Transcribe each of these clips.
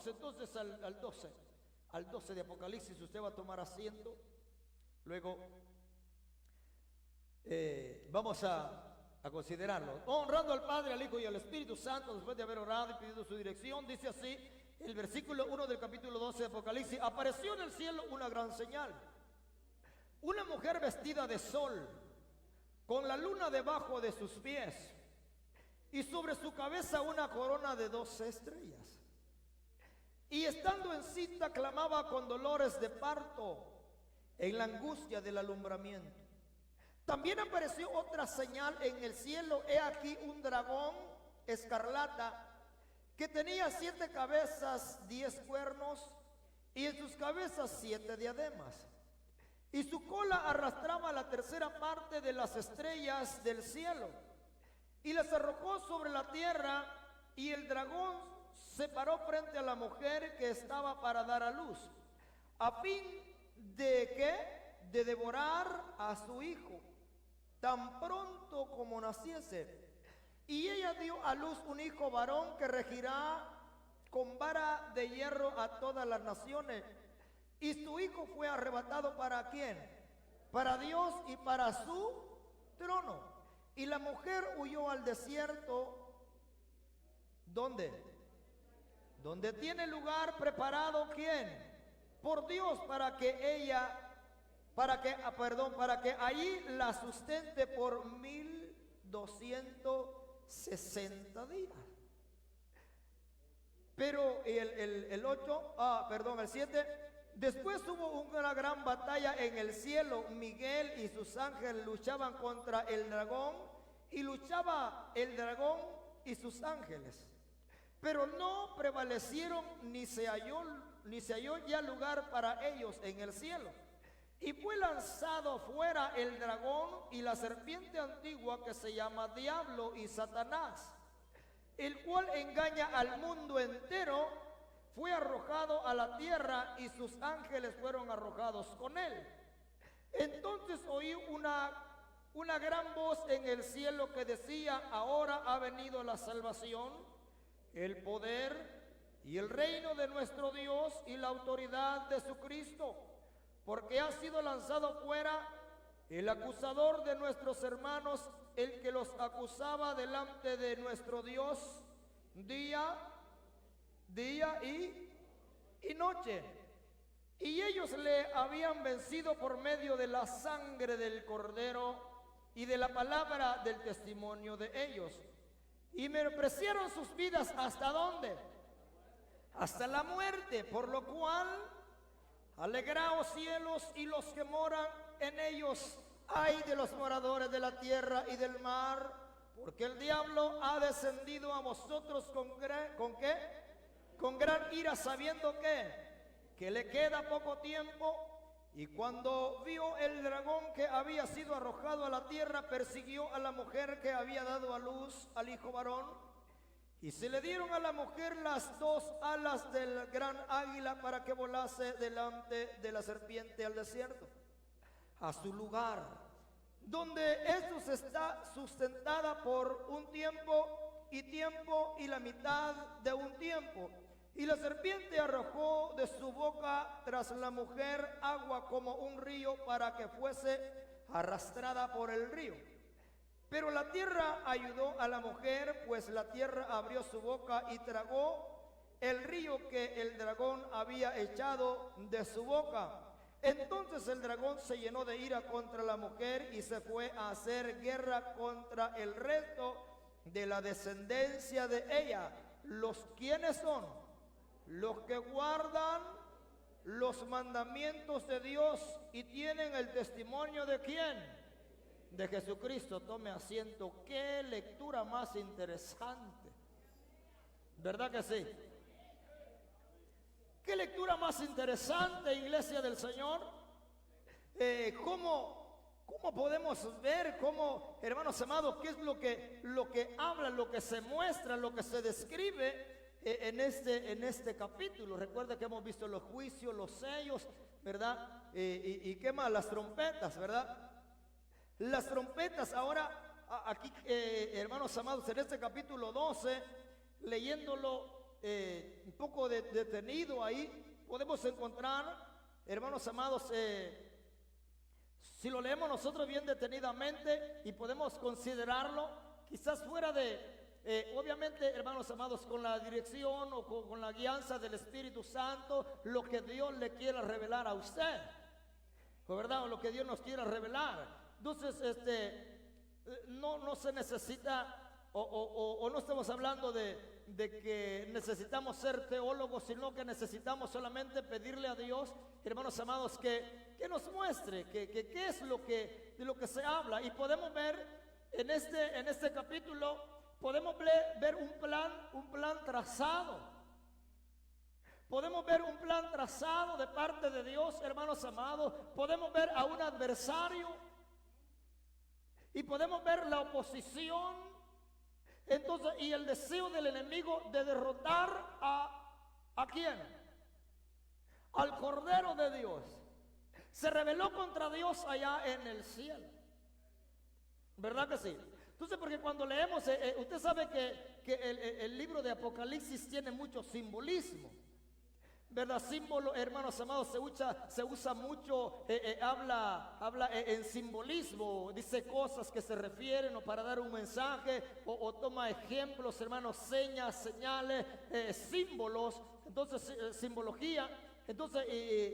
Vamos entonces al 12 de Apocalipsis. Usted va a tomar asiento. Luego vamos a considerarlo. Honrando al Padre, al Hijo y al Espíritu Santo, después de haber orado y pedido su dirección, dice así el versículo 1 del capítulo 12 de Apocalipsis: apareció en el cielo una gran señal, una mujer vestida de sol, con la luna debajo de sus pies, y sobre su cabeza una corona de 12 estrellas. Y estando en cita clamaba con dolores de parto, en la angustia del alumbramiento. También apareció otra señal en el cielo: he aquí un dragón escarlata, que tenía 7 cabezas, 10 cuernos, y en sus cabezas 7 diademas. Y su cola arrastraba la tercera parte de las estrellas del cielo, y las arrojó sobre la tierra, y el dragón se paró frente a la mujer que estaba para dar a luz, a fin de que de devorar a su hijo tan pronto como naciese. Y ella dio a luz un hijo varón, que regirá con vara de hierro a todas las naciones. Y su hijo fue arrebatado, ¿para quién? Para Dios y para su trono. Y la mujer huyó al desierto. ¿Dónde? Donde tiene lugar preparado, ¿quién? Por Dios, para que allí la sustente por 1260 días. Pero el 7. Después hubo una gran batalla en el cielo. Miguel y sus ángeles luchaban contra el dragón, y luchaba el dragón y sus ángeles, pero no prevalecieron, ni se halló ya lugar para ellos en el cielo. Y fue lanzado fuera el dragón y la serpiente antigua, que se llama Diablo y Satanás, el cual engaña al mundo entero. Fue arrojado a la tierra, y sus ángeles fueron arrojados con él. Entonces oí una gran voz en el cielo que decía: ahora ha venido la salvación, el poder y el reino de nuestro Dios y la autoridad de su Cristo, porque ha sido lanzado fuera el acusador de nuestros hermanos, el que los acusaba delante de nuestro Dios día y noche. Y ellos le habían vencido por medio de la sangre del Cordero y de la palabra del testimonio de ellos, y menospreciaron sus vidas. ¿Hasta dónde? Hasta la muerte. Por lo cual, alegraos cielos y los que moran en ellos. Ay de los moradores de la tierra y del mar, porque el diablo ha descendido a vosotros con gran ira, sabiendo que le queda poco tiempo. Y cuando vio el dragón que había sido arrojado a la tierra, persiguió a la mujer que había dado a luz al hijo varón. Y se le dieron a la mujer las 2 alas del gran águila, para que volase delante de la serpiente al desierto, a su lugar, donde esto está sustentada por un tiempo y la mitad de un tiempo. Y la serpiente arrojó de su boca tras la mujer agua como un río, para que fuese arrastrada por el río. Pero la tierra ayudó a la mujer, pues la tierra abrió su boca y tragó el río que el dragón había echado de su boca. Entonces el dragón se llenó de ira contra la mujer, y se fue a hacer guerra contra el resto de la descendencia de ella. ¿Quiénes son? Los que guardan los mandamientos de Dios y tienen el testimonio ¿de quién? De Jesucristo. Tome asiento. Qué lectura más interesante, ¿verdad que sí? Qué lectura más interesante, iglesia del Señor. ¿Cómo podemos ver, hermanos amados, qué es lo que habla, lo que se muestra, lo que se describe en este capítulo? Recuerda que hemos visto los juicios, los sellos, ¿verdad? Y qué más, las trompetas, ¿verdad? Las trompetas. Ahora, aquí, hermanos amados, en este capítulo 12, leyéndolo, un poco detenido ahí, podemos encontrar, hermanos amados, si lo leemos nosotros bien detenidamente y podemos considerarlo, quizás fuera de, obviamente, hermanos amados, con la dirección o con la guianza del Espíritu Santo, lo que Dios le quiera revelar a usted, ¿verdad? O lo que Dios nos quiera revelar. Entonces, no se necesita, o no estamos hablando de que necesitamos ser teólogos, sino que necesitamos solamente pedirle a Dios, hermanos amados, que nos muestre qué es de lo que se habla. Y podemos ver en este capítulo, podemos ver un plan trazado. Podemos ver un plan trazado de parte de Dios, hermanos amados. Podemos ver a un adversario y podemos ver la oposición. Entonces, y el deseo del enemigo de derrotar ¿a quién? Al Cordero de Dios. Se rebeló contra Dios allá en el cielo. ¿Verdad que sí? Entonces, porque cuando leemos, usted sabe que el libro de Apocalipsis tiene mucho simbolismo. ¿Verdad? Símbolo, hermanos amados, se usa mucho, habla en simbolismo, dice cosas que se refieren o para dar un mensaje, o toma ejemplos, hermanos, señales, símbolos. Entonces, simbología. Entonces,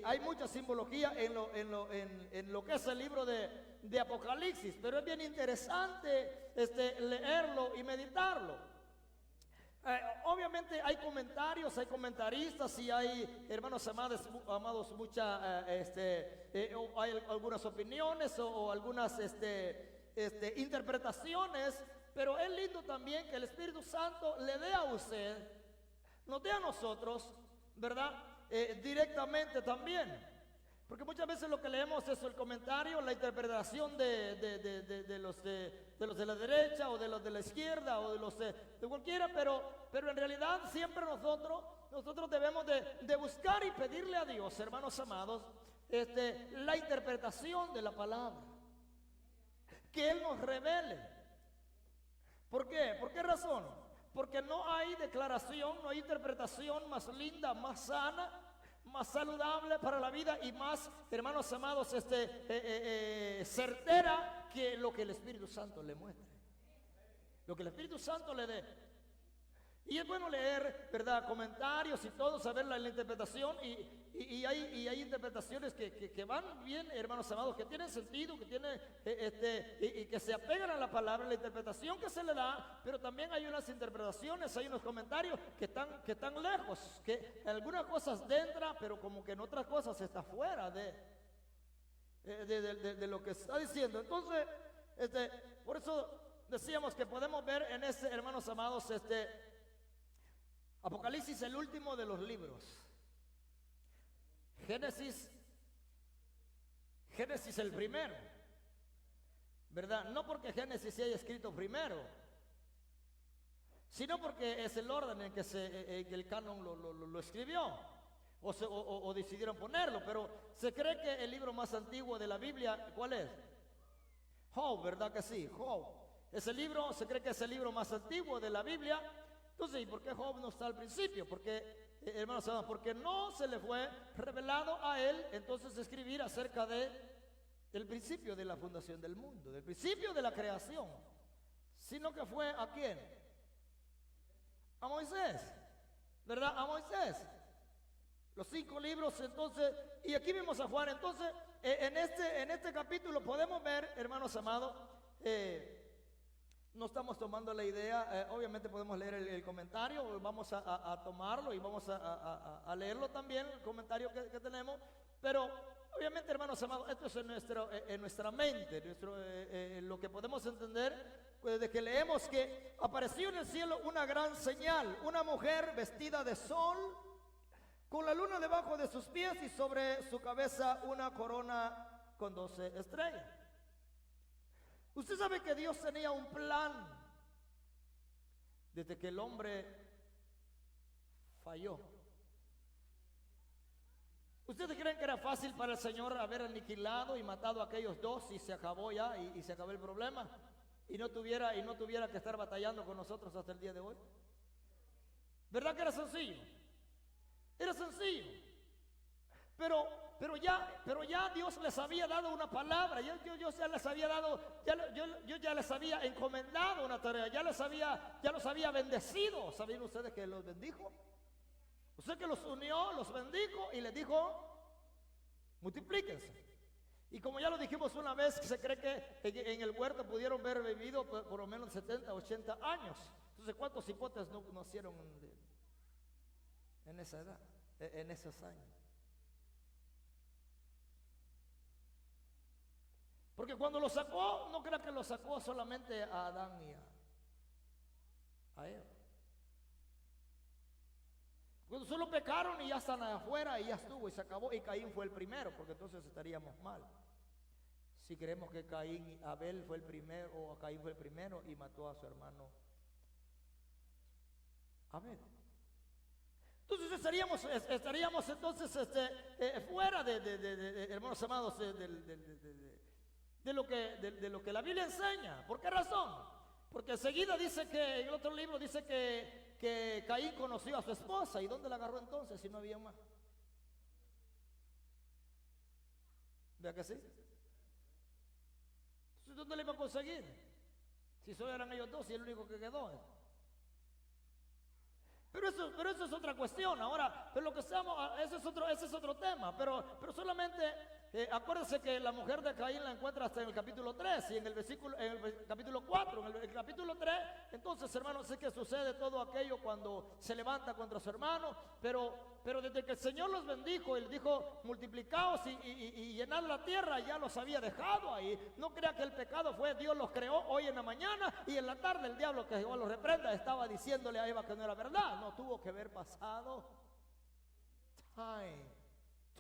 hay mucha simbología en lo que es el libro de Apocalipsis, pero es bien interesante leerlo y meditarlo. Obviamente hay comentarios, hay comentaristas y hay, hermanos amados, hay algunas opiniones o algunas interpretaciones, pero es lindo también que el Espíritu Santo le dé a usted, nos dé a nosotros, ¿verdad? Directamente también. Porque muchas veces lo que leemos es el comentario, la interpretación de los de la derecha o de los de la izquierda o de los de cualquiera, pero en realidad siempre nosotros debemos de buscar y pedirle a Dios, hermanos amados, la interpretación de la palabra, que Él nos revele. ¿Por qué? ¿Por qué razón? Porque no hay declaración, no hay interpretación más linda, más sana, más saludable para la vida y más, hermanos amados, certera que lo que el Espíritu Santo le muestre, lo que el Espíritu Santo le dé. Y es bueno leer, ¿verdad?, comentarios y todo, saber la interpretación, y hay interpretaciones que van bien, hermanos amados, que tienen sentido, que tienen, y que se apegan a la palabra, la interpretación que se le da, pero también hay unas interpretaciones, hay unos comentarios que están lejos, que algunas cosas dentro, pero como que en otras cosas está fuera de lo que está diciendo. Entonces, por eso decíamos que podemos ver en hermanos amados, Apocalipsis, el último de los libros. Génesis el primero, ¿verdad? No porque Génesis se haya escrito primero, sino porque es el orden en que el canon lo escribió, o decidieron ponerlo. Pero se cree que el libro más antiguo de la Biblia, ¿cuál es? Job, ¿verdad que sí? Job. Ese libro, se cree que es el libro más antiguo de la Biblia. Entonces, ¿y por qué Job no está al principio? Porque, hermanos, porque no se le fue revelado a él entonces escribir acerca del principio de la fundación del mundo, del principio de la creación, sino que fue ¿a quién? A Moisés, ¿verdad? A Moisés. Los 5 libros, entonces, y aquí vemos a Juan. Entonces, en este capítulo podemos ver, hermanos amados, no estamos tomando la idea, obviamente podemos leer el comentario, vamos a tomarlo y vamos a leerlo también, el comentario que tenemos, pero obviamente, hermanos amados, esto es en nuestra mente, lo que podemos entender, pues, desde que leemos que apareció en el cielo una gran señal, una mujer vestida de sol, con la luna debajo de sus pies y sobre su cabeza una corona con 12 estrellas. Usted sabe que Dios tenía un plan desde que el hombre falló. ¿Ustedes creen que era fácil para el Señor haber aniquilado y matado a aquellos dos y se acabó ya y se acabó el problema? Y no tuviera que estar batallando con nosotros hasta el día de hoy. ¿Verdad que era sencillo? Era sencillo. Pero ya Dios les había dado una palabra. Dios ya les había dado, yo ya les había encomendado una tarea. Ya los había bendecido. ¿Sabían ustedes que los bendijo? Usted que los unió, los bendijo y les dijo: multiplíquense. Y como ya lo dijimos una vez, se cree que en el huerto pudieron haber vivido por lo menos 70, 80 años. Entonces, ¿cuántos hipotes no nacieron en esa edad, en esos años? Porque cuando lo sacó, no crea que lo sacó solamente a Adán y a Eva. Cuando solo pecaron y ya están afuera y ya estuvo y se acabó, y Caín fue el primero, porque entonces estaríamos mal. Si creemos que Abel fue el primero, o Caín fue el primero y mató a su hermano Abel. Entonces estaríamos entonces fuera hermanos amados, de lo que la Biblia enseña. ¿Por qué razón? Porque enseguida dice que, en el otro libro dice que Caín conoció a su esposa. ¿Y dónde la agarró entonces si no había más? ¿Vea que sí? Entonces, ¿dónde le iba a conseguir? Si solo eran ellos dos y el único que quedó. Pero eso es otra cuestión. Ahora, pero lo que estamos, ese es otro tema. Pero solamente acuérdense que la mujer de Caín la encuentra hasta en el capítulo 3 y en el capítulo 4. En el capítulo 3, entonces, hermanos, sé que sucede todo aquello cuando se levanta contra su hermano. Pero desde que el Señor los bendijo, Él dijo: multiplicaos y llenad la tierra, ya los había dejado ahí. No crea que el pecado fue Dios los creó hoy en la mañana y en la tarde el diablo, que Jehová los reprenda, estaba diciéndole a Eva que no era verdad. No tuvo que haber pasado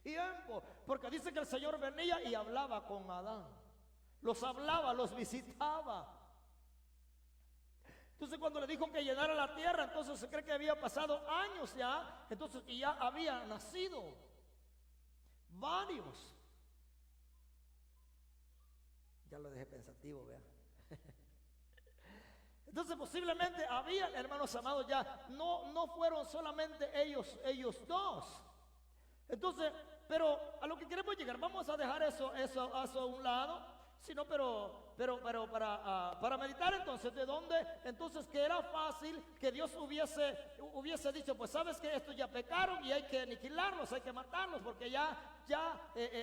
tiempo, porque dice que el Señor venía y hablaba con Adán, los hablaba, los visitaba. Entonces, cuando le dijo que llenara la tierra, entonces se cree que había pasado años ya, entonces, y ya había nacido varios. Ya lo dejé pensativo, vean. Entonces, posiblemente había, hermanos amados, ya no fueron solamente ellos dos. Entonces, pero a lo que queremos llegar, vamos a dejar eso a un lado. Sino, pero para meditar entonces, ¿de dónde? Entonces, que era fácil que Dios hubiese dicho: pues sabes que estos ya pecaron y hay que aniquilarlos, hay que matarlos, porque ya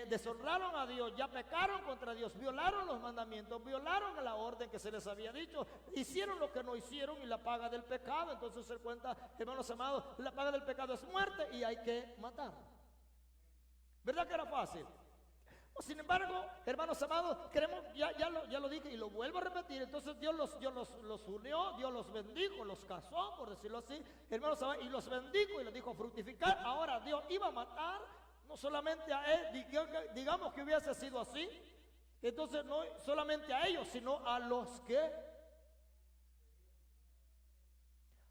deshonraron a Dios, ya pecaron contra Dios, violaron los mandamientos, violaron la orden que se les había dicho, hicieron lo que no hicieron y la paga del pecado. Entonces se cuenta, hermanos amados, la paga del pecado es muerte y hay que matar. ¿Verdad que era fácil? Sin embargo, hermanos amados, queremos, ya lo dije y lo vuelvo a repetir. Entonces Dios los unió, Dios los bendijo, los casó, por decirlo así, hermanos amados, y los bendijo y les dijo: fructificar. Ahora Dios iba a matar no solamente a él, digamos que hubiese sido así, entonces no solamente a ellos, sino a los que,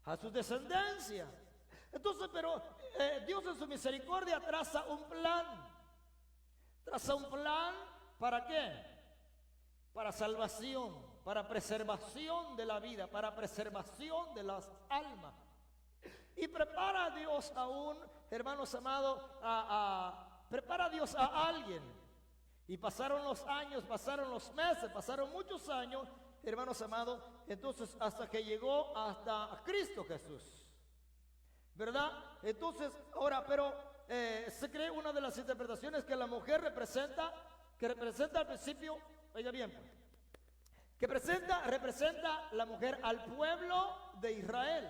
a su descendencia. Entonces, pero Dios en su misericordia traza un plan. Traza un plan, ¿para qué? Para salvación, para preservación de la vida, para preservación de las almas. Y prepara a Dios aún, hermanos amados, prepara a Dios a alguien. Y pasaron los años, pasaron los meses, pasaron muchos años, hermanos amados, entonces hasta que llegó hasta Cristo Jesús. ¿Verdad? Entonces, ahora, pero se cree una de las interpretaciones que la mujer representa al principio, oiga bien, que representa la mujer al pueblo de Israel,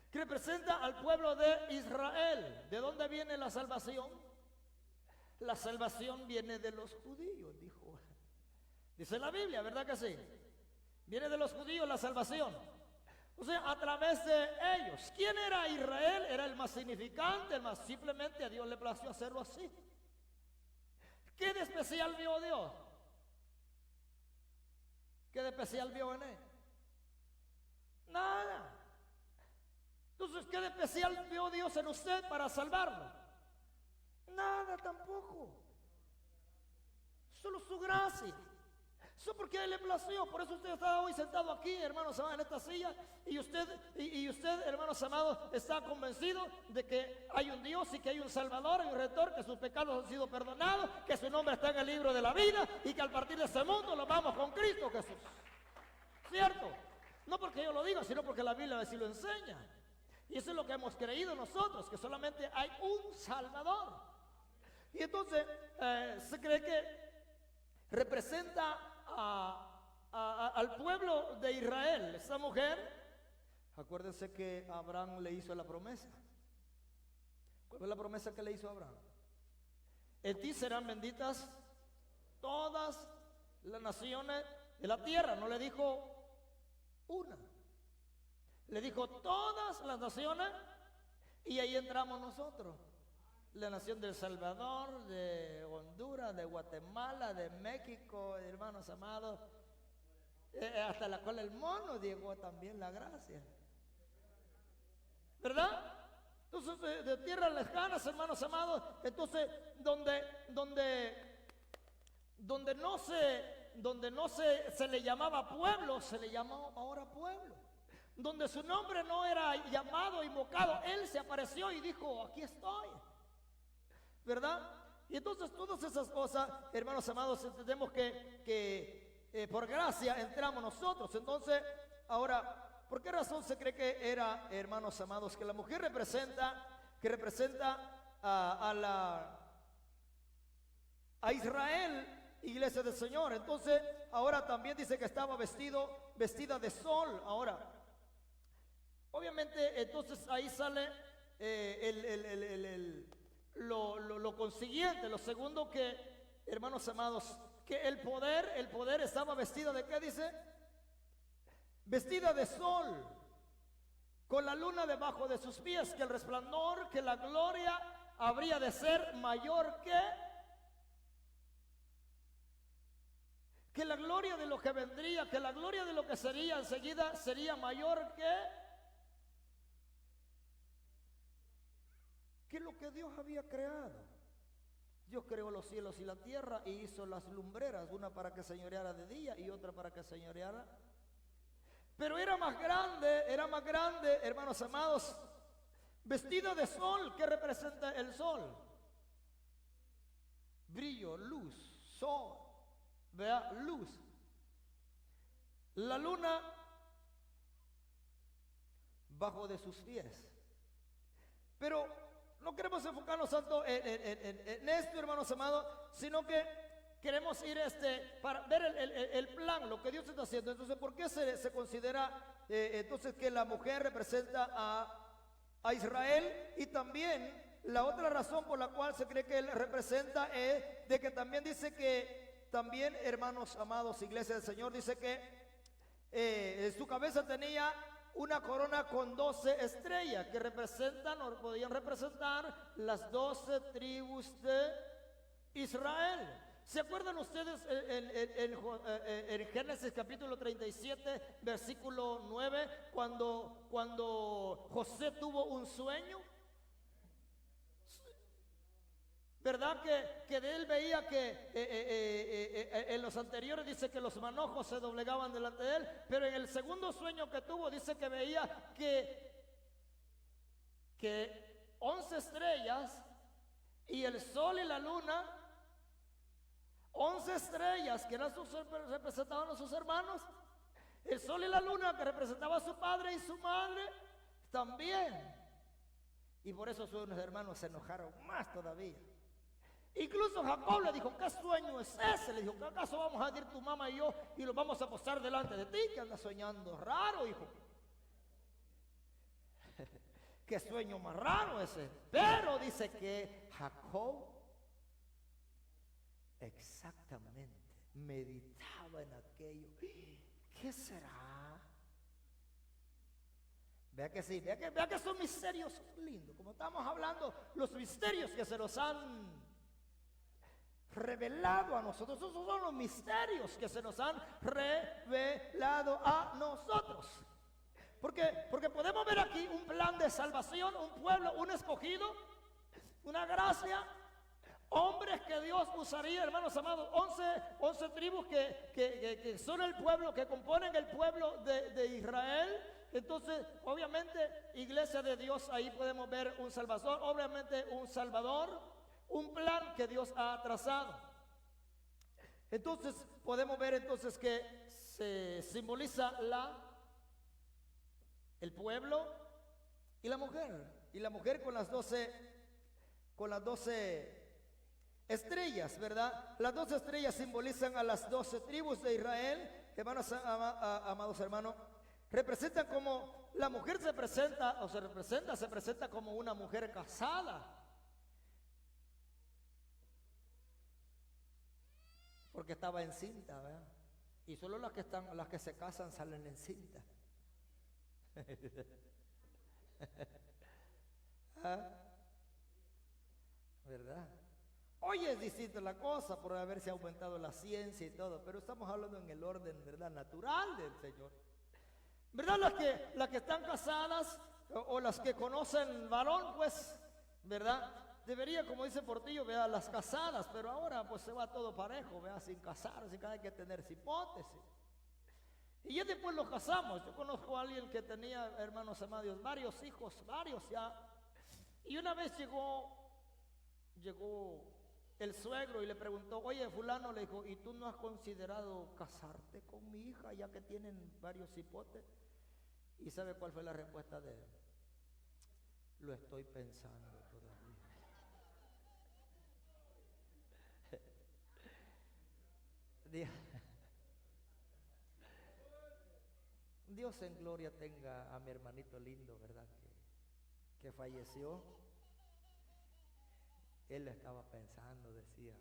que representa al pueblo de Israel. ¿De dónde viene la salvación? La salvación viene de los judíos, dice la Biblia, ¿verdad que sí? Viene de los judíos la salvación. O sea, a través de ellos. ¿Quién era Israel? Era el más significante, el más, simplemente a Dios le plació hacerlo así. ¿Qué de especial vio Dios? ¿Qué de especial vio en él? Nada. Entonces, ¿qué de especial vio Dios en usted para salvarlo? Nada tampoco. Solo su gracia, Eso porque a Él le plació. Por eso usted está hoy sentado aquí, hermanos amados, en esta silla. Y usted, hermanos amados, está convencido de que hay un Dios y que hay un Salvador y un Redentor, que sus pecados han sido perdonados, que su nombre está en el libro de la vida y que al partir de ese mundo lo vamos con Cristo Jesús. ¿Cierto? No porque yo lo diga, sino porque la Biblia así lo enseña. Y eso es lo que hemos creído nosotros, que solamente hay un Salvador. Y entonces se cree que representa al pueblo de Israel. Esta mujer, acuérdense que Abraham le hizo la promesa. ¿Cuál fue la promesa que le hizo Abraham? En ti serán benditas todas las naciones de la tierra. No le dijo una, le dijo todas las naciones, y ahí entramos nosotros. La nación de El Salvador, de Honduras, de Guatemala, de México, hermanos amados, hasta la cual el mono llegó también la gracia, ¿verdad? Entonces de tierras lejanas, hermanos amados, entonces donde no se le llamaba pueblo, se le llamó ahora pueblo. Donde su nombre no era llamado, invocado, Él se apareció y dijo, aquí estoy, ¿verdad? Y entonces todas esas cosas, hermanos amados, entendemos que por gracia entramos nosotros. Entonces, ahora, ¿por qué razón se cree que era, hermanos amados, que la mujer representa a Israel, iglesia del Señor? Entonces, ahora también dice que estaba vestida de sol. Ahora, obviamente, entonces ahí sale lo consiguiente, lo segundo, que, hermanos amados, que el poder estaba vestida de ¿qué dice? Vestida de sol, con la luna debajo de sus pies, que el resplandor, que la gloria habría de ser mayor que la gloria de lo que vendría, que la gloria de lo que sería enseguida sería mayor que lo que Dios había creado. Dios creó los cielos y la tierra y hizo las lumbreras, una para que señoreara de día y otra para que señoreara. Pero era más grande, hermanos amados, vestida de sol. ¿Qué representa el sol? Brillo, luz, sol, vea, luz. La luna bajo de sus pies. Pero no queremos enfocarnos tanto en esto, hermanos amados, sino que queremos ir para ver el plan, lo que Dios está haciendo. Entonces, ¿por qué se considera entonces que la mujer representa a Israel? Y también la otra razón por la cual se cree que él representa es de que también dice que, también, hermanos amados, iglesia del Señor, dice que en su cabeza tenía una corona con 12 estrellas que representan o podían representar las 12 tribus de Israel. ¿Se acuerdan ustedes en Génesis capítulo 37, versículo 9, cuando José tuvo un sueño? ¿Verdad que de él veía que en los anteriores dice que los manojos se doblegaban delante de él, pero en el segundo sueño que tuvo dice que veía que 11 estrellas y el sol y la luna, 11 estrellas que representaban a sus hermanos, el sol y la luna que representaba a su padre y su madre también. Y por eso sus hermanos se enojaron más todavía. Incluso Jacob le dijo, ¿qué sueño es ese? Le dijo, ¿qué acaso vamos a ir tu mamá y yo y los vamos a posar delante de ti? Que andas soñando raro, hijo. Qué sueño más raro ese. Pero dice que Jacob exactamente meditaba en aquello. ¿Qué será? Vea que sí, vea que son misterios lindos. Como estamos hablando, los misterios que se nos han revelado a nosotros, esos son los misterios que se nos han revelado a nosotros. Porque podemos ver aquí un plan de salvación, un pueblo, un escogido, una gracia, hombres que Dios usaría, hermanos amados, 11 tribus que son el pueblo, que componen el pueblo de Israel. Entonces, obviamente, iglesia de Dios, ahí podemos ver un Salvador, obviamente un Salvador, un plan que Dios ha trazado. Entonces, podemos ver entonces que se simboliza el pueblo y la mujer con las 12 estrellas, ¿verdad? Las 12 estrellas simbolizan a las 12 tribus de Israel, hermanos, amados hermanos. Representan como la mujer se presenta como una mujer casada. Porque estaba encinta, ¿verdad? Y solo las que se casan salen encinta. ¿Ah? ¿Verdad? Hoy es distinta la cosa por haberse aumentado la ciencia y todo, pero estamos hablando en el orden, ¿verdad?, natural del Señor. ¿Verdad? Las que están casadas o las que conocen varón, pues, ¿verdad? Debería, como dice Portillo, vea, las casadas, pero ahora pues se va todo parejo, vea, sin casar, sin cada que tener cipotes. Y ya después los casamos. Yo conozco a alguien que tenía, hermanos amados, varios hijos, varios ya. Y una vez llegó el suegro y le preguntó, oye, fulano, le dijo, ¿y tú no has considerado casarte con mi hija ya que tienen varios cipotes? ¿Y sabe cuál fue la respuesta de él? Lo estoy pensando todavía. Dios en gloria tenga a mi hermanito lindo, ¿verdad? Que falleció. Él estaba pensando, decía,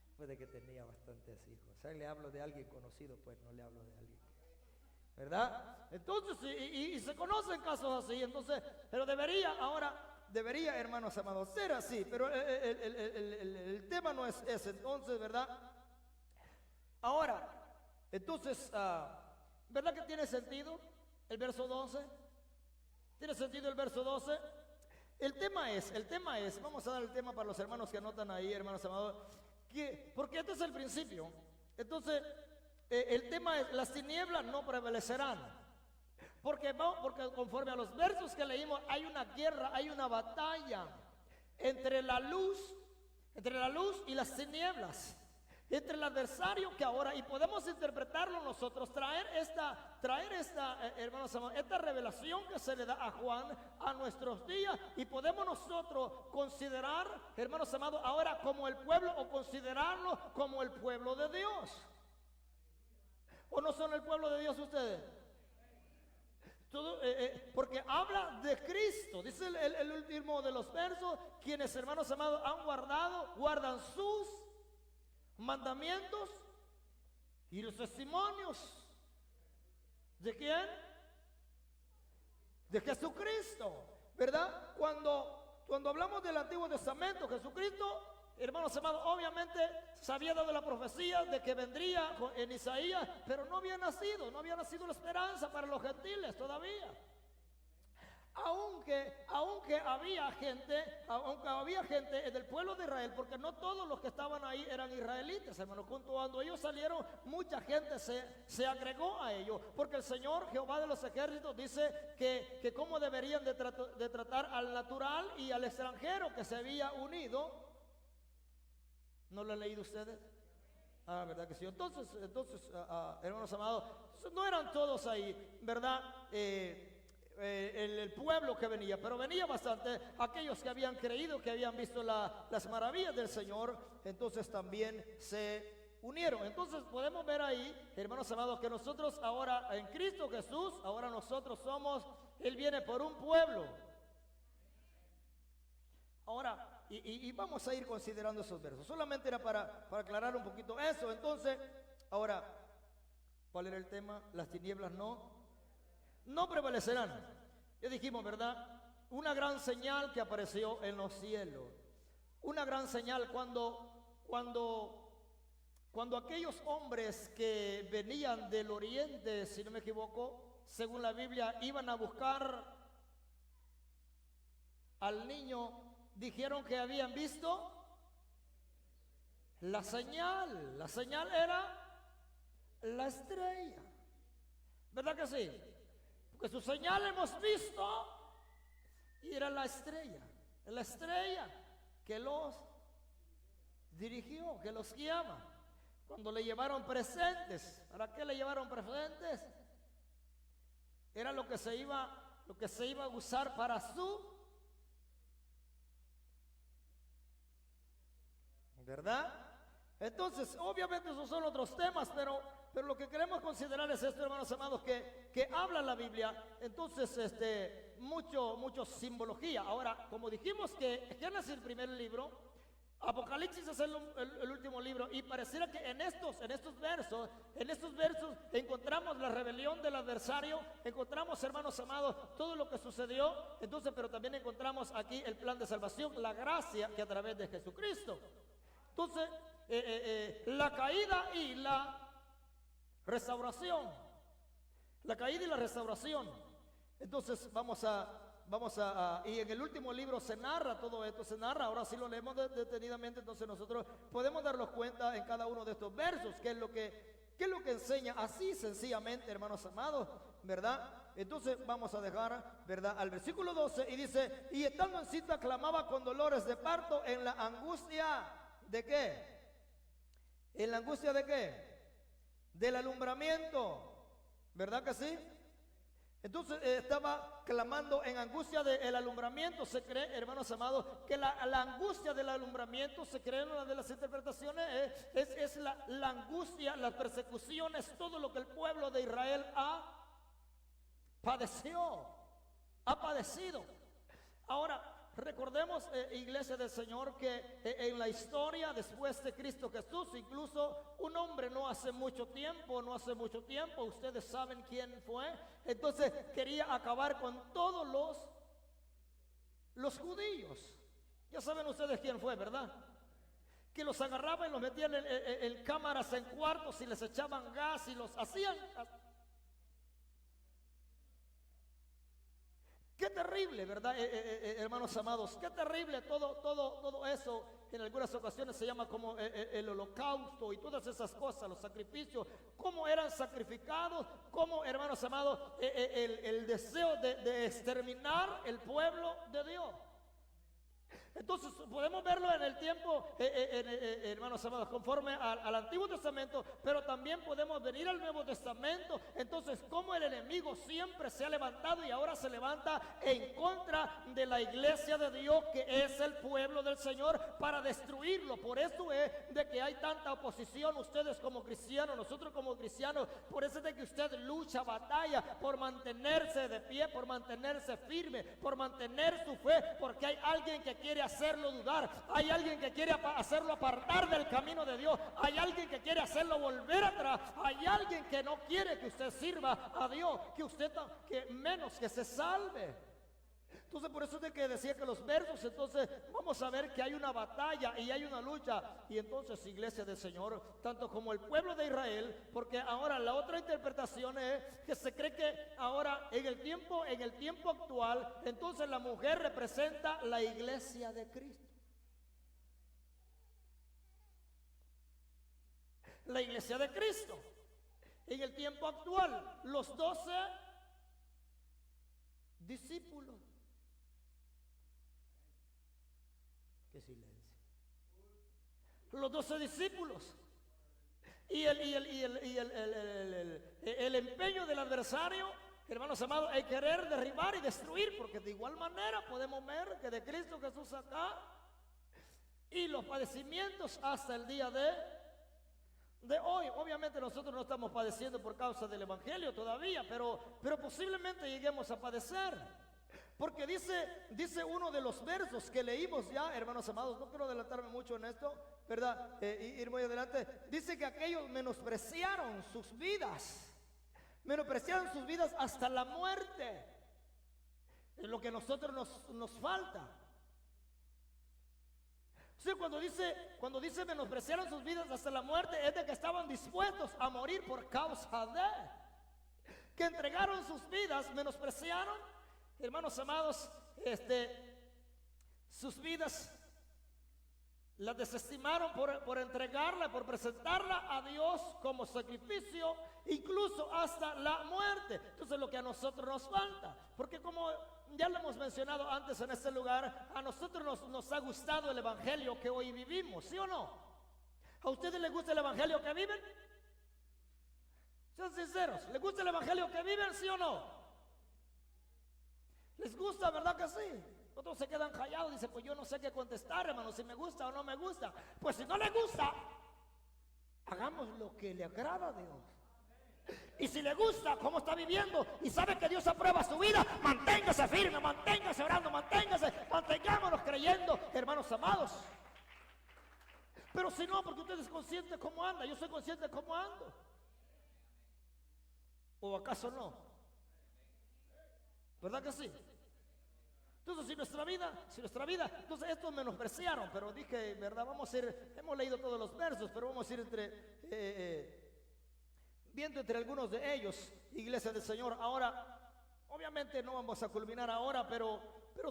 después de que tenía bastantes hijos. O sea, le hablo de alguien conocido, pues no le hablo de alguien, ¿verdad? Entonces, y se conocen casos así, entonces, pero debería, hermanos amados, ser así, pero el tema no es ese, entonces, ¿verdad? Ahora, entonces, ¿verdad que tiene sentido el verso 12? ¿Tiene sentido el verso 12? El tema es, vamos a dar el tema para los hermanos que anotan ahí, hermanos amados, porque este es el principio. Entonces, el tema es, las tinieblas no prevalecerán. Porque conforme a los versos que leímos, hay una guerra, hay una batalla entre la luz y las tinieblas. Entre el adversario que ahora, y podemos interpretarlo nosotros, traer esta hermanos amados, esta revelación que se le da a Juan a nuestros días, y podemos nosotros considerar, hermanos amados, ahora como el pueblo, o considerarlo como el pueblo de Dios. ¿O no son el pueblo de Dios ustedes? Todo, porque habla de Cristo, dice el último de los versos, quienes, hermanos amados, guardan sus mandamientos y los testimonios. ¿De quién? De Jesucristo, ¿verdad? Cuando hablamos del Antiguo Testamento, Jesucristo, hermanos amados, obviamente se había dado la profecía de que vendría en Isaías, pero no había nacido la esperanza para los gentiles todavía. Aunque había gente del pueblo de Israel, porque no todos los que estaban ahí eran israelitas, hermanos. Cuando ellos salieron, mucha gente se agregó a ellos, porque el Señor Jehová de los ejércitos dice que cómo deberían de tratar al natural y al extranjero que se había unido. ¿No lo han leído ustedes? ¿Verdad que sí? Entonces, hermanos amados, no eran todos ahí, ¿verdad? El pueblo que venía, pero venía bastante aquellos que habían creído, que habían visto las maravillas del Señor, entonces también se unieron. Entonces podemos ver ahí, hermanos amados, que nosotros ahora en Cristo Jesús, ahora nosotros somos, Él viene por un pueblo. Ahora, y vamos a ir considerando esos versos, solamente era para aclarar un poquito eso. Entonces, ahora, ¿cuál era el tema? Las tinieblas no prevalecerán. Ya dijimos, ¿verdad? Una gran señal que apareció en los cielos. Una gran señal cuando aquellos hombres que venían del oriente, si no me equivoco, según la Biblia, iban a buscar al niño dijeron que habían visto la señal. La señal era la estrella. ¿Verdad que sí? Porque su señal hemos visto y era la estrella. La estrella que los dirigió, que los guiaba. Cuando le llevaron presentes, ¿para qué le llevaron presentes? Era lo que se iba a usar para su, ¿verdad? Entonces, obviamente esos son otros temas, pero lo que queremos considerar es esto, hermanos amados, que habla la Biblia. Entonces, mucho simbología. Ahora, como dijimos que Génesis es el primer libro, Apocalipsis es el último libro, y pareciera que en estos versos encontramos la rebelión del adversario, encontramos, hermanos amados, todo lo que sucedió. Entonces, pero también encontramos aquí el plan de salvación, la gracia que a través de Jesucristo. Entonces, la caída y la restauración. La caída y la restauración. Entonces, y en el último libro se narra todo esto, se narra. Ahora sí lo leemos detenidamente, entonces nosotros podemos darnos cuenta en cada uno de estos versos qué es lo que enseña, así sencillamente, hermanos amados, ¿verdad? Entonces vamos a dejar, ¿verdad?, al versículo 12, y dice: y estando en cita clamaba con dolores de parto en la angustia, ¿de qué? ¿En la angustia de qué? Del alumbramiento, ¿verdad que sí? Entonces estaba clamando en angustia del alumbramiento. Se cree, hermanos amados, que la angustia del alumbramiento, se cree en una de las interpretaciones, es la angustia, las persecuciones, todo lo que el pueblo de Israel ha padecido. Ahora, recordemos, iglesia del Señor, que en la historia después de Cristo Jesús, incluso un hombre no hace mucho tiempo, ustedes saben quién fue. Entonces quería acabar con todos los judíos. Ya saben ustedes quién fue, ¿verdad? Que los agarraban y los metían en cámaras, en cuartos, y les echaban gas y los hacían. Qué terrible, ¿verdad, hermanos amados? Qué terrible todo eso. En algunas ocasiones se llama como el holocausto y todas esas cosas, los sacrificios, cómo eran sacrificados, cómo, hermanos amados, el deseo de exterminar el pueblo de Dios. Entonces podemos verlo en el tiempo, hermanos amados, conforme al Antiguo Testamento, pero también podemos venir al Nuevo Testamento. Entonces, como el enemigo siempre se ha levantado y ahora se levanta en contra de la iglesia de Dios, que es el pueblo del Señor, para destruirlo. Por eso es de que hay tanta oposición, ustedes como cristianos, nosotros como cristianos. Por eso es de que usted lucha, batalla por mantenerse de pie, por mantenerse firme, por mantener su fe, porque hay alguien que quiere hacerlo dudar, hay alguien que quiere hacerlo apartar del camino de Dios, hay alguien que quiere hacerlo volver atrás, hay alguien que no quiere que usted sirva a Dios, que menos que se salve. Entonces, por eso es de que decía que los versos, entonces vamos a ver que hay una batalla y hay una lucha. Y entonces, iglesia del Señor, tanto como el pueblo de Israel, porque ahora la otra interpretación es que se cree que ahora en el tiempo actual, entonces la mujer representa la iglesia de Cristo. La iglesia de Cristo. En el tiempo actual, los 12 discípulos. Qué silencio. Los 12 discípulos. Y el empeño del adversario, hermanos amados, es querer derribar y destruir, porque de igual manera podemos ver que de Cristo Jesús acá y los padecimientos hasta el día de hoy. Obviamente nosotros no estamos padeciendo por causa del evangelio todavía, pero posiblemente lleguemos a padecer. Porque dice uno de los versos que leímos ya, hermanos amados, no quiero adelantarme mucho en esto, ¿verdad? Ir muy adelante. Dice que aquellos menospreciaron sus vidas hasta la muerte. Es lo que a nosotros nos falta. Sí, cuando dice menospreciaron sus vidas hasta la muerte, es de que estaban dispuestos a morir por causa que entregaron sus vidas, menospreciaron, hermanos amados, sus vidas vidas las desestimaron por entregarla, por presentarla a Dios como sacrificio, incluso hasta la muerte. Entonces lo que a nosotros nos falta, porque como ya lo hemos mencionado antes en este lugar, a nosotros nos ha gustado el evangelio que hoy vivimos, ¿sí o no? ¿A ustedes les gusta el evangelio que viven? Sean sinceros, ¿les gusta el evangelio que viven, sí o no? ¿Les gusta, verdad que sí? Otros se quedan callados, dicen, pues yo no sé qué contestar, hermano, si me gusta o no me gusta. Pues si no le gusta, hagamos lo que le agrada a Dios. Y si le gusta cómo está viviendo y sabe que Dios aprueba su vida, manténgase firme, manténgase orando, mantengámonos creyendo, hermanos amados. Pero si no, porque usted es consciente de cómo anda, yo soy consciente de cómo ando. ¿O acaso no? ¿Verdad que sí? Entonces, si nuestra vida, entonces estos menospreciaron, pero dije, ¿verdad? Vamos a ir, hemos leído todos los versos, pero vamos a ir viendo entre algunos de ellos, iglesia del Señor. Ahora, obviamente no vamos a culminar ahora, pero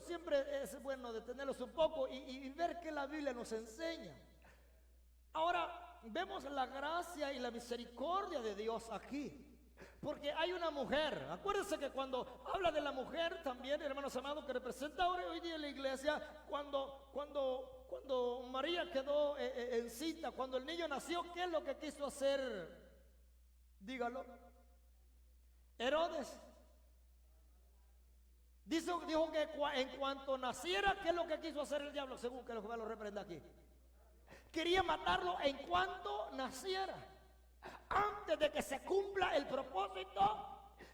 siempre es bueno detenerlos un poco y ver qué la Biblia nos enseña. Ahora, vemos la gracia y la misericordia de Dios aquí. Porque hay una mujer, acuérdense que cuando habla de la mujer también, hermanos amados, que representa ahora hoy día en la iglesia, cuando María quedó encinta, cuando el niño nació, ¿qué es lo que quiso hacer? Dígalo. Herodes. Dijo que en cuanto naciera, ¿qué es lo que quiso hacer el diablo? Según que lo reprenda aquí. Quería matarlo en cuanto naciera, antes de que se cumpla el propósito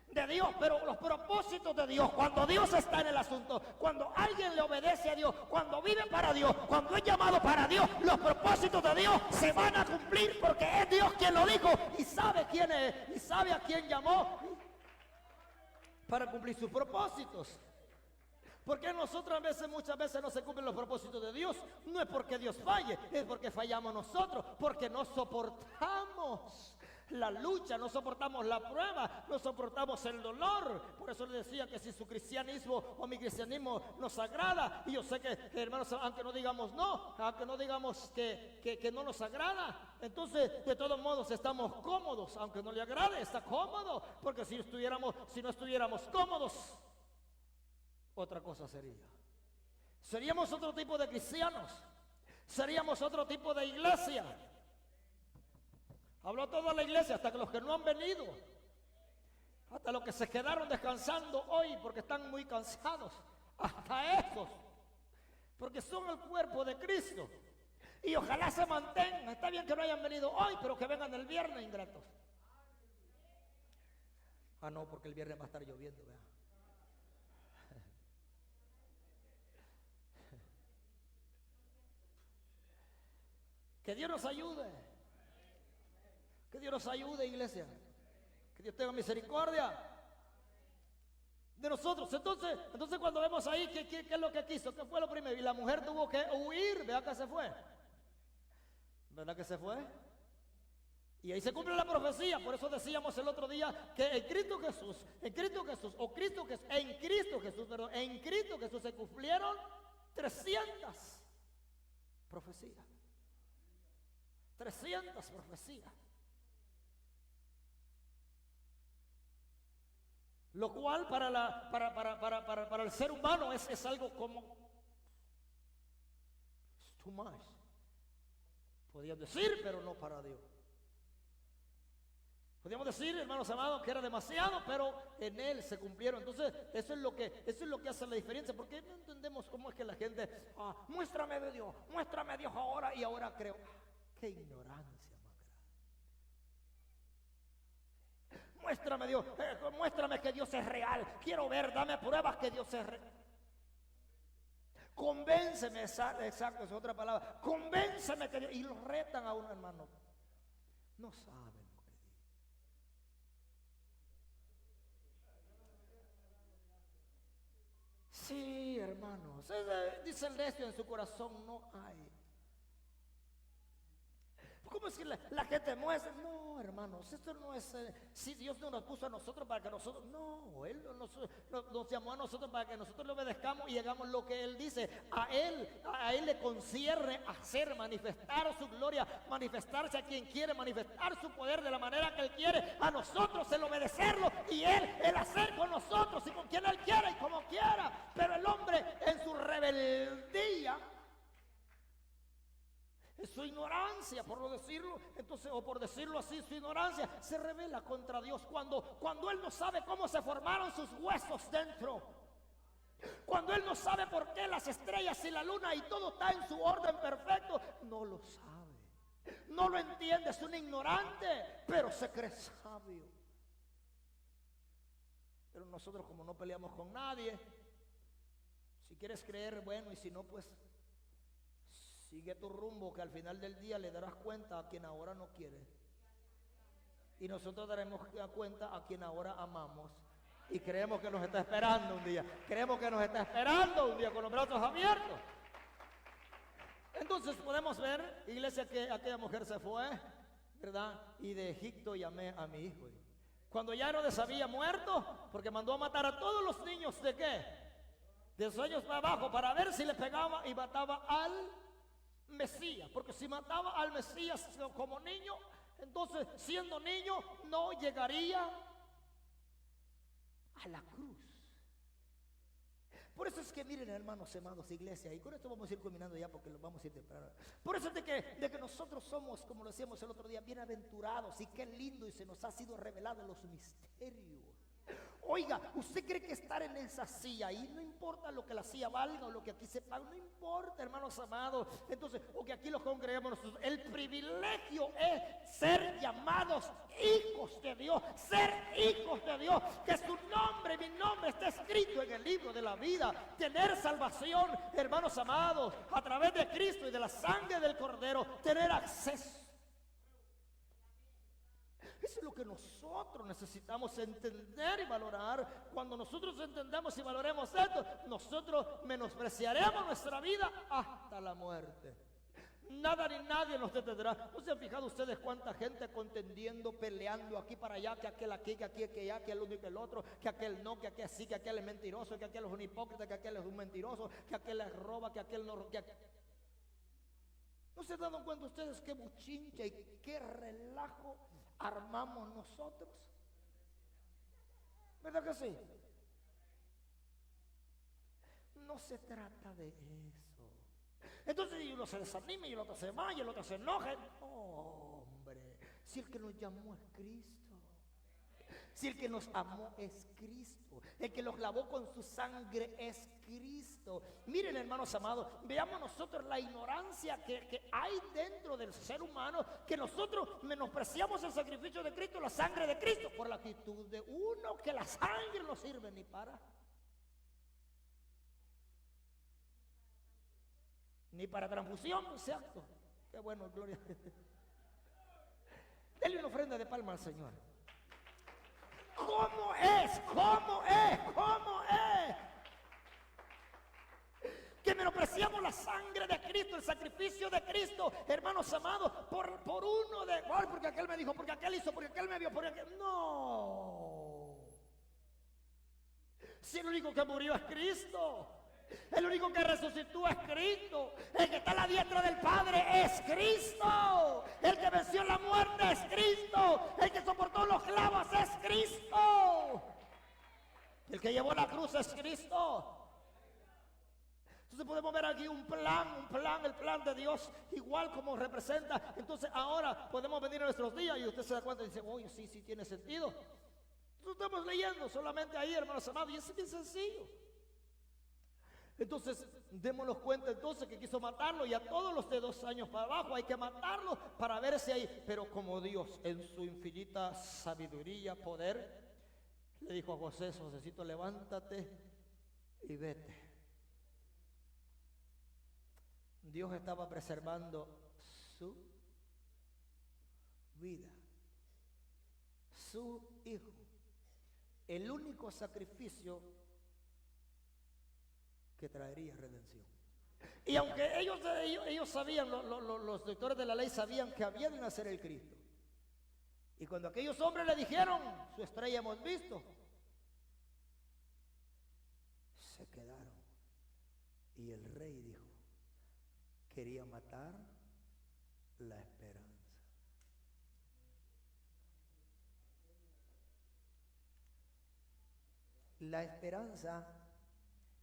de Dios. Pero los propósitos de Dios, cuando Dios está en el asunto, cuando alguien le obedece a Dios, cuando vive para Dios, cuando es llamado para Dios, los propósitos de Dios se van a cumplir, porque es Dios quien lo dijo y sabe quién es y sabe a quién llamó para cumplir sus propósitos. Porque nosotros muchas veces no se cumplen los propósitos de Dios. No es porque Dios falle, es porque fallamos nosotros, porque no soportamos la lucha, no soportamos la prueba, no soportamos el dolor. Por eso le decía que si su cristianismo o mi cristianismo nos agrada, y yo sé que, hermanos, aunque no digamos no, aunque no digamos que no nos agrada, entonces de todos modos estamos cómodos. Aunque no le agrade, está cómodo, porque si no estuviéramos cómodos, otra cosa sería. Seríamos otro tipo de cristianos, seríamos otro tipo de iglesia. Habló toda la iglesia, hasta que los que no han venido, hasta los que se quedaron descansando hoy porque están muy cansados, hasta esos, porque son el cuerpo de Cristo. Y ojalá se mantengan. Está bien que no hayan venido hoy, pero que vengan el viernes, ingratos. Ah, no, porque el viernes va a estar lloviendo, ¿verdad? Que Dios nos ayude. Que Dios nos ayude, iglesia. Que Dios tenga misericordia de nosotros. Entonces cuando vemos ahí, ¿qué es lo que quiso? ¿Qué fue lo primero? Y la mujer tuvo que huir. Vea que se fue. ¿Verdad que se fue? Y ahí se cumple la profecía. Por eso decíamos el otro día que en Cristo Jesús se cumplieron 300 profecías. 300 profecías. Lo cual para el ser humano es algo como it's too much. Podían decir, pero no para Dios. Podríamos decir, hermanos amados, que era demasiado, pero en Él se cumplieron. Entonces, eso es lo que hace la diferencia. Porque no entendemos cómo es que la gente, muéstrame de Dios, muéstrame a Dios ahora y ahora creo. Qué ignorancia más grande. Muéstrame Dios, muéstrame que Dios es real. Quiero ver, dame pruebas que Dios es real. Convénceme, exacto, es otra palabra. Convénceme que Dios, y lo retan a uno, hermano. No saben lo que dice. Sí, hermanos, dice el resto en su corazón no hay. ¿Cómo es que la gente muestra? No, hermanos, esto no es, si Dios no nos puso a nosotros para que nosotros, no, Él nos llamó a nosotros para que nosotros le obedezcamos y hagamos lo que Él dice. A Él le concierne hacer, manifestar su gloria, manifestarse a quien quiere, manifestar su poder de la manera que Él quiere. A nosotros el obedecerlo y Él el hacer con nosotros y con quien Él quiera y como quiera. Pero el hombre en su rebeldía, su ignorancia, por no decirlo, entonces, o por decirlo así, su ignorancia se revela contra Dios cuando Él no sabe cómo se formaron sus huesos dentro, cuando Él no sabe por qué las estrellas y la luna y todo está en su orden perfecto. No lo sabe, no lo entiende, es un ignorante, pero se cree sabio. Pero nosotros, como no peleamos con nadie, si quieres creer, bueno, y si no, pues sigue tu rumbo, que al final del día le darás cuenta a quien ahora no quiere. Y nosotros daremos cuenta a quien ahora amamos. Y creemos que nos está esperando un día. Creemos que nos está esperando un día con los brazos abiertos. Entonces podemos ver, iglesia, que aquella mujer se fue, ¿verdad? Y de Egipto llamé a mi hijo. Cuando ya Herodes había muerto, porque mandó a matar a todos los niños, ¿de qué? De los años para abajo, para ver si le pegaba y mataba al Mesías, porque si mataba al Mesías como niño, entonces siendo niño no llegaría a la cruz. Por eso es que miren, hermanos amados, iglesia, y con esto vamos a ir culminando ya porque lo vamos a ir temprano. Por eso es de que nosotros somos, como lo decíamos el otro día, bienaventurados, y qué lindo, y se nos ha sido revelado los misterios. Oiga, ¿usted cree que estar en esa silla y no importa lo que la silla valga o lo que aquí se paga? No importa, hermanos amados. Entonces, o que aquí los congregamos nosotros, el privilegio es ser llamados hijos de Dios, ser hijos de Dios, que su nombre, mi nombre está escrito en el libro de la vida, tener salvación, hermanos amados, a través de Cristo y de la sangre del Cordero, tener acceso. Eso es lo que nosotros necesitamos entender y valorar. Cuando nosotros entendemos y valoremos esto, nosotros menospreciaremos nuestra vida hasta la muerte. Nada ni nadie nos detendrá. ¿No se han fijado ustedes cuánta gente contendiendo, peleando aquí para allá, que aquel aquí, que aquí, que allá, que el uno y que el otro, que aquel no, que aquel sí, que aquel es mentiroso, que aquel es un hipócrita, que aquel es un mentiroso, que aquel les roba, que aquel no roba? ¿No se han dado cuenta ustedes qué buchincha y qué relajo armamos nosotros? ¿Verdad que sí? No se trata de eso. Entonces uno se desanima y el otro se va y el otro se enoja. No, hombre, si el que nos llamó es Cristo, si el que nos amó es Cristo, el que los lavó con su sangre es Cristo. Miren, hermanos amados, veamos nosotros la ignorancia que hay dentro del ser humano, que nosotros menospreciamos el sacrificio de Cristo, la sangre de Cristo, por la actitud de uno, que la sangre no sirve ni para transfusión, exacto. Qué bueno, gloria. Denle una ofrenda de palma al Señor. ¿Cómo es? ¿Cómo es? ¿Cómo es? Que menospreciamos la sangre de Cristo, el sacrificio de Cristo, hermanos amados, por uno de, oh, porque aquel me dijo, porque aquel hizo, porque aquel me vio, porque aquel. No. Si el único que murió es Cristo, el único que resucitó es Cristo, el que está a la diestra del Padre es Cristo, el que venció la muerte es Cristo, el que soportó los clavos es Cristo, el que llevó la cruz es Cristo. Entonces podemos ver aquí un plan, el plan de Dios, igual como representa. Entonces ahora podemos venir a nuestros días y usted se da cuenta y dice, oye, sí tiene sentido. Entonces estamos leyendo solamente ahí, hermanos amados, y es bien sencillo. Entonces, démonos cuenta entonces que quiso matarlo, y a todos los de 2 años para abajo hay que matarlo para ver si hay. Pero como Dios en su infinita sabiduría, poder, le dijo a José, Josécito, levántate y vete. Dios estaba preservando su vida, su hijo, el único sacrificio que traería redención. Y aunque ellos sabían, los doctores de la ley sabían que había de nacer el Cristo. Y cuando aquellos hombres le dijeron, su estrella hemos visto, se quedaron. Y el rey dijo, quería matar la esperanza.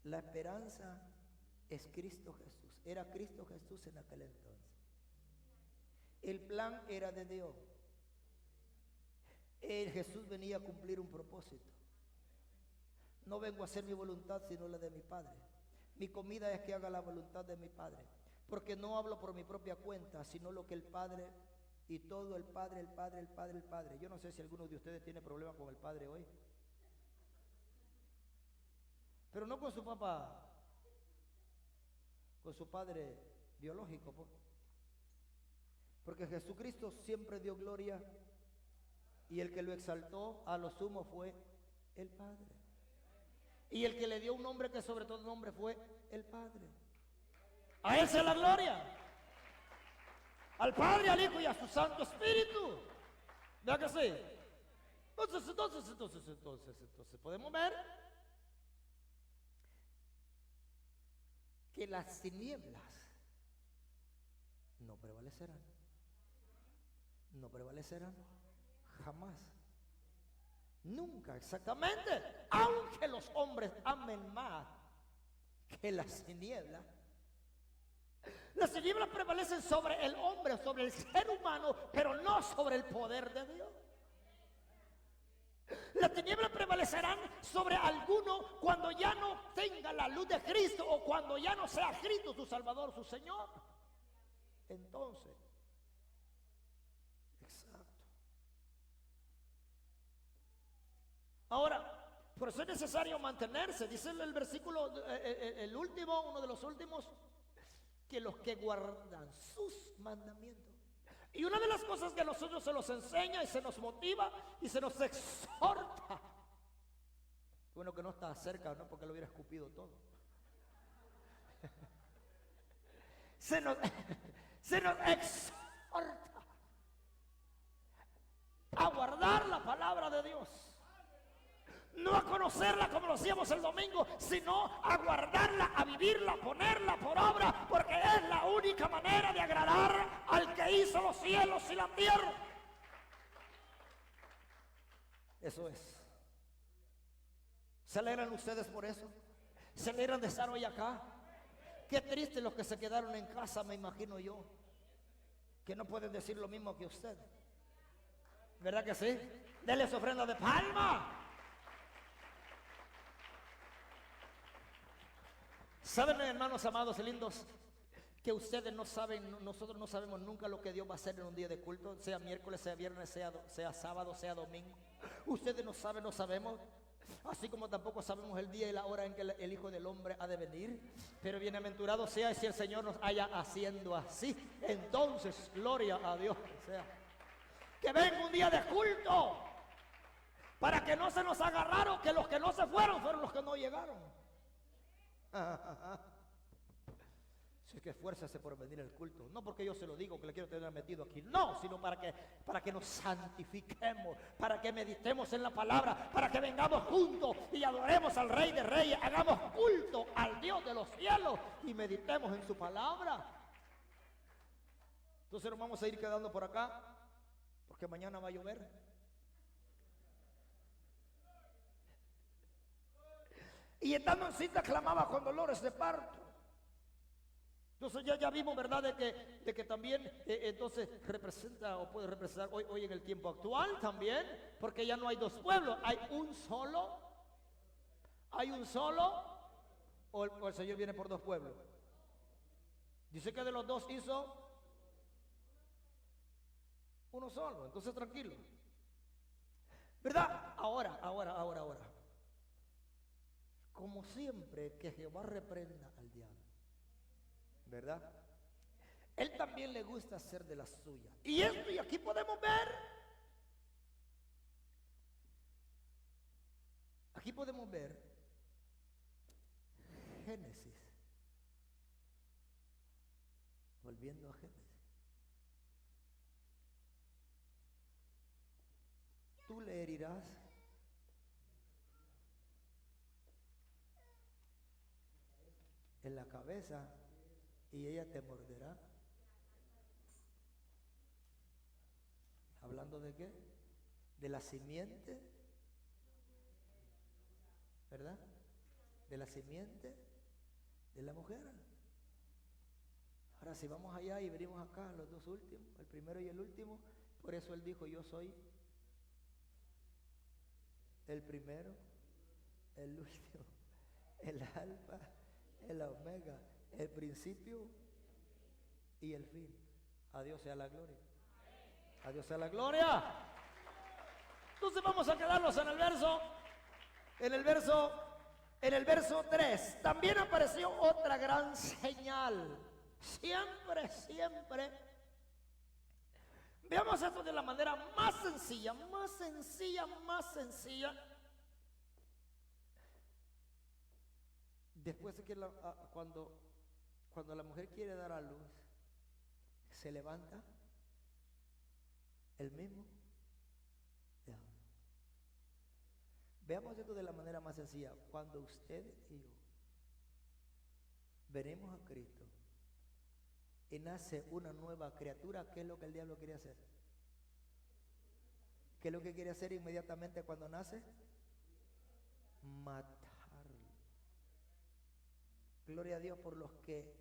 La esperanza es Cristo Jesús. Era Cristo Jesús en aquel entonces. El plan era de Dios. Jesús venía a cumplir un propósito. No vengo a hacer mi voluntad sino la de mi Padre. Mi comida es que haga la voluntad de mi Padre. Porque no hablo por mi propia cuenta, sino lo que el Padre y todo el Padre, el Padre, el Padre, el Padre. Yo no sé si alguno de ustedes tiene problema con el Padre hoy. Pero no con su papá, con su padre biológico, pues. Porque Jesucristo siempre dio gloria y el que lo exaltó a lo sumo fue el Padre. Y el que le dio un nombre que sobre todo nombre fue el Padre. A Él sea la gloria. Al Padre, al Hijo y a su Santo Espíritu. ¿Verdad que sí? Entonces podemos ver que las tinieblas no prevalecerán. No prevalecerán jamás. Nunca, exactamente. Aunque los hombres amen más que las tinieblas prevalecen sobre el hombre, sobre el ser humano, pero no sobre el poder de Dios. Las tinieblas prevalecerán sobre alguno cuando ya no tenga la luz de Cristo o cuando ya no sea Cristo su Salvador, su Señor. Entonces, exacto. Ahora, por eso es necesario mantenerse. Dice el versículo, el último, uno de los últimos, que los que guardan sus mandamientos. Y una de las cosas que a nosotros se nos enseña y se nos motiva y se nos exhorta. Bueno que no está cerca, ¿no? Porque lo hubiera escupido todo. Se nos exhorta a guardar la palabra de Dios. No a conocerla como lo hacíamos el domingo, sino a guardarla, a vivirla, a ponerla por obra, porque es la única manera de agradar al que hizo los cielos y la tierra. Eso es. ¿Se alegran ustedes por eso? ¿Se alegran de estar hoy acá? Qué triste los que se quedaron en casa, me imagino yo, que no pueden decir lo mismo que usted. ¿Verdad que sí? Denle su ofrenda de palma. ¿Saben, hermanos amados y lindos, que ustedes no saben, nosotros no sabemos nunca lo que Dios va a hacer en un día de culto, sea miércoles, sea viernes, sea sábado, sea domingo? Ustedes no saben, no sabemos, así como tampoco sabemos el día y la hora en que el Hijo del Hombre ha de venir. Pero bienaventurado sea si el Señor nos haya haciendo así. Entonces, gloria a Dios. O sea, que venga un día de culto, para que no se nos haga raro que los que no se fueron los que no llegaron. Si es que esfuérzase por venir al culto, no porque yo se lo digo que le quiero tener metido aquí, no, sino para que nos santifiquemos, para que meditemos en la palabra, para que vengamos juntos y adoremos al Rey de Reyes, hagamos culto al Dios de los cielos y meditemos en su palabra. Entonces nos vamos a ir quedando por acá, porque mañana va a llover. Y estando en cita clamaba con dolores de parto. Entonces ya vimos, ¿verdad? De que también entonces representa o puede representar hoy en el tiempo actual también, porque ya no hay dos pueblos, hay un solo, o el Señor viene por dos pueblos. Dice que de los dos hizo uno solo, entonces tranquilo, ¿verdad? Ahora. Como siempre, que Jehová reprenda al diablo, ¿verdad? Él también le gusta hacer de las suyas. Y aquí podemos ver, Génesis Volviendo a Génesis. Tú le herirás en la cabeza y ella te morderá. ¿Hablando de qué? De la simiente, ¿verdad? De la simiente de la mujer. Ahora si vamos allá y venimos acá, los dos últimos, el primero y el último, por eso él dijo, yo soy el primero, el último, el alfa, el omega, el principio y el fin. A Dios sea la gloria. A Dios sea la gloria. Entonces vamos a quedarnos en el verso 3. También apareció otra gran señal. Siempre. Veamos esto de la manera más sencilla. Después de que cuando la mujer quiere dar a luz, se levanta el mismo diablo. Veamos esto de la manera más sencilla. Cuando usted y yo venimos a Cristo y nace una nueva criatura, ¿qué es lo que el diablo quiere hacer? ¿Qué es lo que quiere hacer inmediatamente cuando nace? Matarlo. Gloria a Dios por los que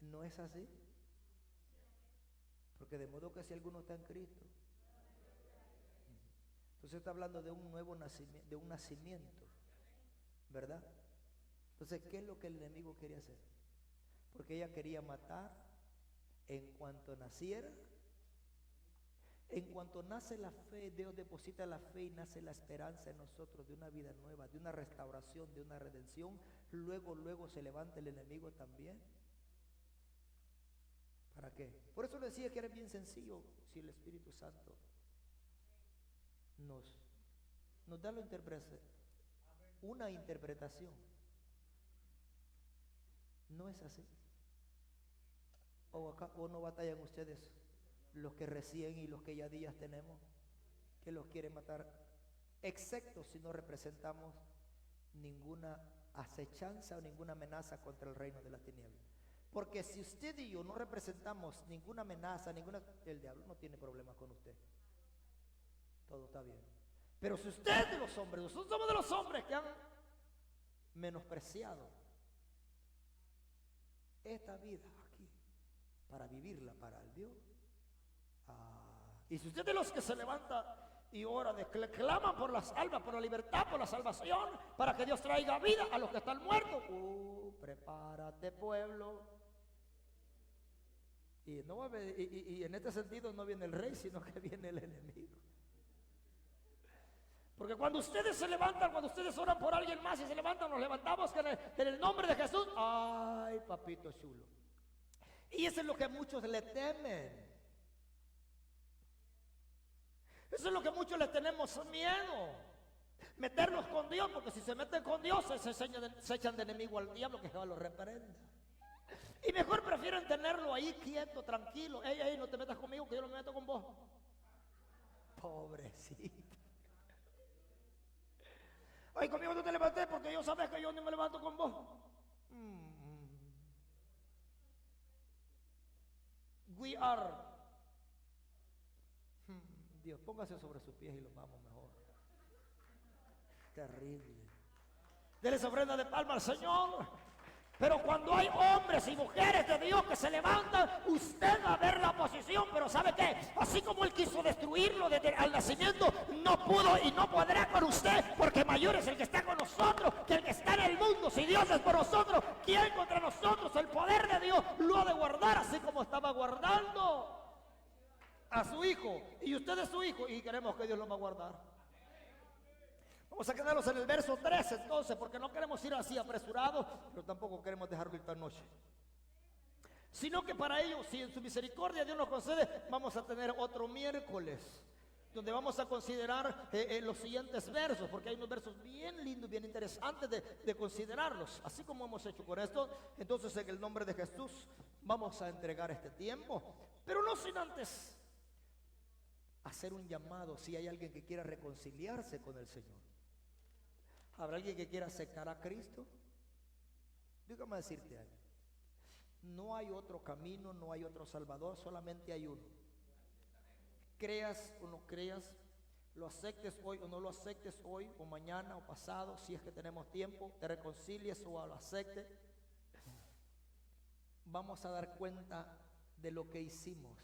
no es así. Porque de modo que si alguno está en Cristo, entonces está hablando de un nuevo nacimiento, de un nacimiento, ¿verdad? Entonces, ¿qué es lo que el enemigo quería hacer? Porque ella quería matar en cuanto naciera. En cuanto nace la fe, Dios deposita la fe y nace la esperanza en nosotros de una vida nueva, de una restauración, de una redención. Luego se levanta el enemigo también. ¿Para qué? Por eso le decía que era bien sencillo. Si el Espíritu Santo nos da una interpretación. No es así. O no batallan ustedes, los que recién y los que ya días tenemos, que los quieren matar, excepto si no representamos ninguna acechanza o ninguna amenaza contra el reino de las tinieblas. Porque si usted y yo no representamos ninguna amenaza, el diablo no tiene problemas con usted. Todo está bien. Pero si usted de los hombres, nosotros somos de los hombres que han menospreciado esta vida aquí para vivirla para el Dios. Y si usted de los que se levanta y ora, clama por las almas, por la libertad, por la salvación, para que Dios traiga vida a los que están muertos, prepárate, pueblo. Y en este sentido no viene el rey, sino que viene el enemigo. Porque cuando ustedes se levantan, cuando ustedes oran por alguien más y se levantan, nos levantamos en el nombre de Jesús. Ay, papito chulo. Y eso es lo que muchos le temen. Eso es lo que muchos le tenemos miedo. Meternos con Dios, porque si se meten con Dios se echan de enemigo al diablo, que Jehová lo reprenda. Y mejor prefieren tenerlo ahí quieto, tranquilo. Ey, no te metas conmigo, que yo no me meto con vos. Pobrecito. Ay, conmigo no te levanté porque yo sabes que yo no me levanto con vos. We are. Dios, póngase sobre sus pies y los vamos mejor. Terrible. Dele esa ofrenda de palma al Señor. Pero cuando hay hombres y mujeres de Dios que se levantan, usted va a ver la oposición. Pero ¿sabe qué? Así como Él quiso destruirlo desde el nacimiento, no pudo y no podrá con usted, porque mayor es el que está con nosotros que el que está en el mundo. Si Dios es por nosotros, ¿quién contra nosotros? El poder de Dios lo ha de guardar, así como estaba guardando a su hijo. Y usted es su hijo y queremos que Dios lo va a guardar. Vamos a quedarnos en el verso 3 entonces, porque no queremos ir así apresurados, pero tampoco queremos dejarlo ir esta noche. Sino que para ello, si en su misericordia Dios nos concede, vamos a tener otro miércoles. donde vamos a considerar los siguientes versos, porque hay unos versos bien lindos, bien interesantes de considerarlos, así como hemos hecho con esto. Entonces, en el nombre de Jesús, vamos a entregar este tiempo, pero no sin antes hacer un llamado. Si hay alguien que quiera reconciliarse con el Señor, ¿habrá alguien que quiera aceptar a Cristo? Dígame decirte algo. No hay otro camino, no hay otro Salvador, solamente hay uno. Creas o no creas, lo aceptes hoy o no lo aceptes hoy o mañana o pasado, si es que tenemos tiempo, te reconcilies o lo aceptes, vamos a dar cuenta de lo que hicimos,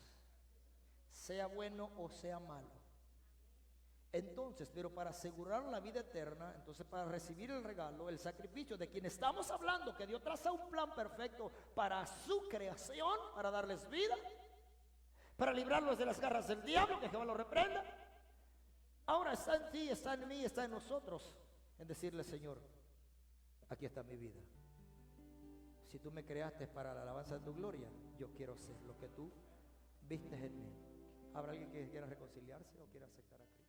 sea bueno o sea malo. Entonces, pero para asegurar la vida eterna, entonces para recibir el regalo, el sacrificio de quien estamos hablando, que Dios traza un plan perfecto para su creación, para darles vida, para librarlos de las garras del diablo, que Jehová lo reprenda. Ahora está en ti, está en mí, está en nosotros, en decirle: Señor, aquí está mi vida. Si tú me creaste para la alabanza de tu gloria, yo quiero ser lo que tú vistes en mí. ¿Habrá alguien que quiera reconciliarse o quiera aceptar a Cristo?